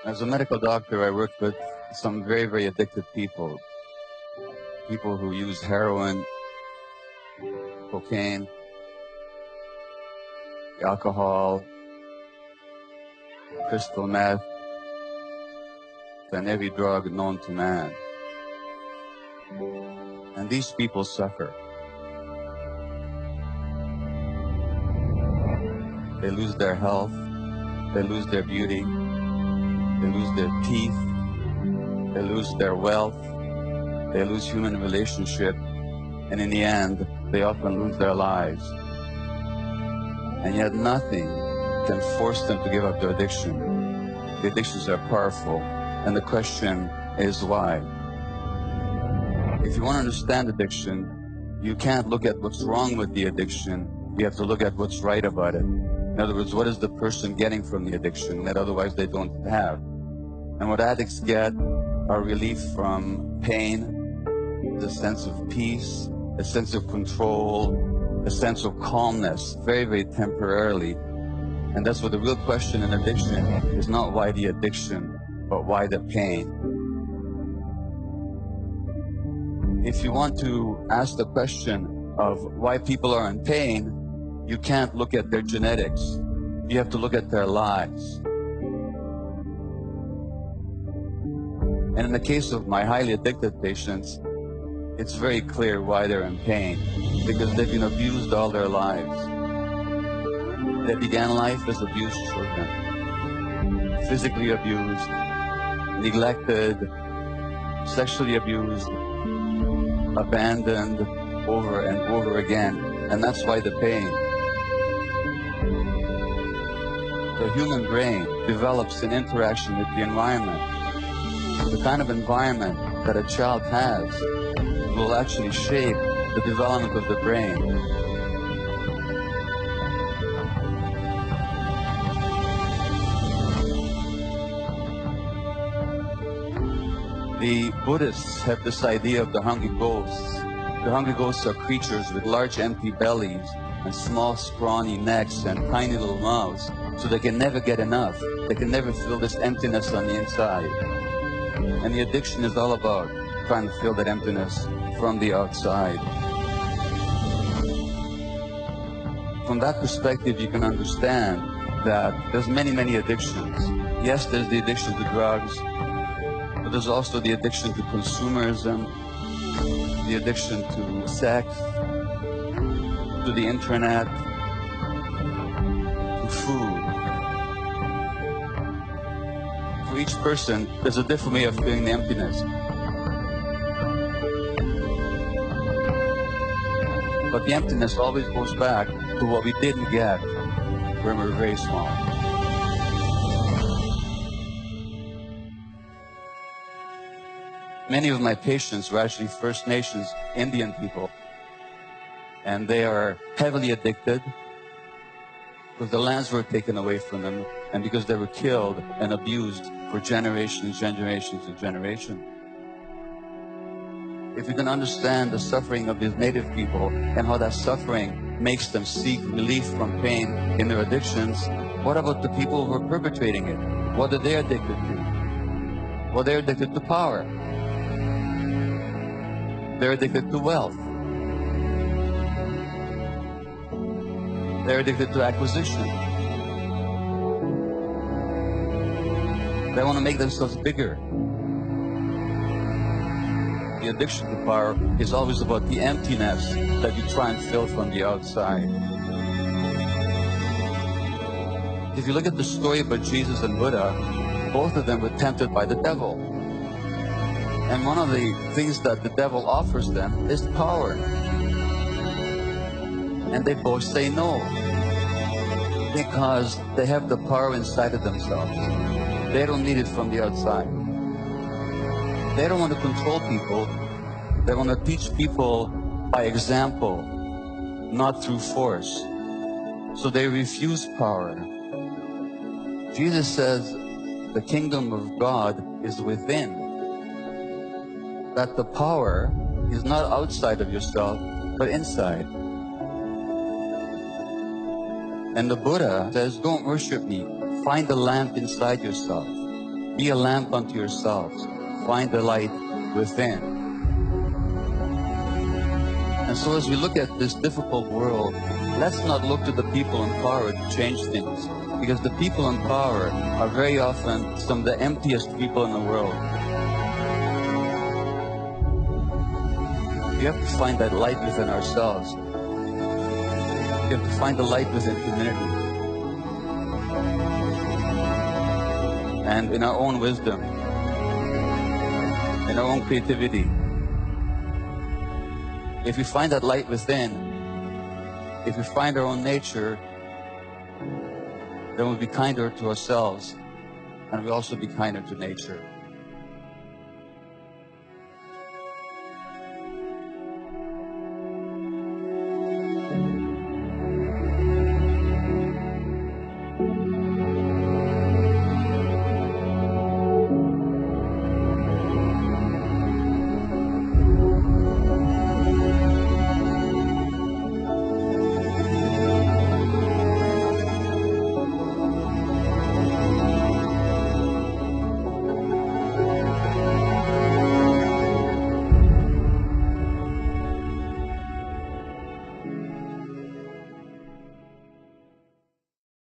As a medical doctor, I worked with some very, very addicted people. People who use heroin, cocaine, alcohol, crystal meth, and every drug known to man. And these people suffer. They lose their health, they lose their beauty, they lose their teeth, they lose their wealth, they lose human relationship, and in the end, they often lose their lives. And yet nothing can force them to give up their addiction. The addictions are powerful, and the question is why? If you want to understand addiction, you can't look at what's wrong with the addiction, you have to look at what's right about it. In other words, what is the person getting from the addiction that otherwise they don't have? And what addicts get are relief from pain, a sense of peace, a sense of control, a sense of calmness, very, very temporarily. And that's what the real question in addiction is, not why the addiction, but why the pain. If you want to ask the question of why people are in pain, you can't look at their genetics. You have to look at their lives. And in the case of my highly addicted patients, it's very clear why they're in pain, because they've been abused all their lives. They began life as abused children, physically abused, neglected, sexually abused, abandoned over and over again, and that's why the pain. The human brain develops in interaction with the environment. The kind of environment that a child has will actually shape the development of the brain. The Buddhists have this idea of the hungry ghosts. The hungry ghosts are creatures with large empty bellies and small scrawny necks and tiny little mouths, so they can never get enough. They can never fill this emptiness on the inside. And the addiction is all about trying to fill that emptiness from the outside. From that perspective, you can understand that there's many, many addictions. Yes, there's the addiction to drugs, but there's also the addiction to consumerism, the addiction to sex, to the internet, to food. For each person, there's a different way of filling the emptiness. But the emptiness always goes back to what we didn't get when we were very small. Many of my patients were actually First Nations Indian people, and they are heavily addicted because the lands were taken away from them and because they were killed and abused for generations, generations, and generations. If you can understand the suffering of these native people and how that suffering makes them seek relief from pain in their addictions, what about the people who are perpetrating it? What are they addicted to? Well, they're addicted to power. They're addicted to wealth. They're addicted to acquisition. They want to make themselves bigger. The addiction to power is always about the emptiness that you try and fill from the outside. If you look at the story about Jesus and Buddha, both of them were tempted by the devil. And one of the things that the devil offers them is power. And they both say no, because they have the power inside of themselves. They don't need it from the outside. They don't want to control people. They want to teach people by example, not through force. So they refuse power. Jesus says the kingdom of God is within. That the power is not outside of yourself, but inside. And the Buddha says, don't worship me. Find the lamp inside yourself. Be a lamp unto yourselves. Find the light within. And so as we look at this difficult world, let's not look to the people in power to change things, because the people in power are very often some of the emptiest people in the world. We have to find that light within ourselves. We have to find the light within humanity. And in our own wisdom, in our own creativity. If we find that light within, if we find our own nature, then we'll be kinder to ourselves, and we'll also be kinder to nature.